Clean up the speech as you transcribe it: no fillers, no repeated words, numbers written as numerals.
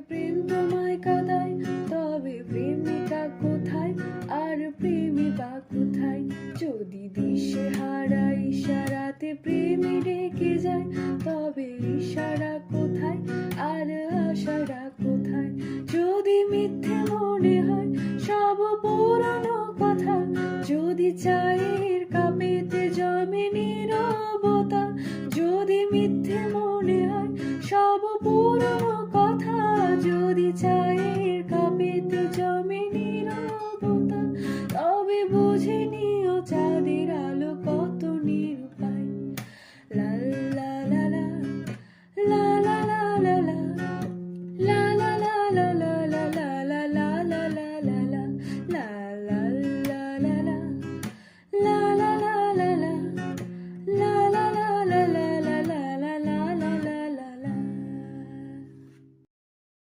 প্রেম তোমায় কাঁদায়, তবে প্রেমিকা কোথায়? আর প্রেমিকা কোথায়? যদি দিশে হারা ইশারাতে প্রেমী ডেকে যায়, তবে ইশারা কোথায়? আর আশারা কোথায়? যদি মিথ্যে মনে হয় সব পুরানো কথা, যদি চাই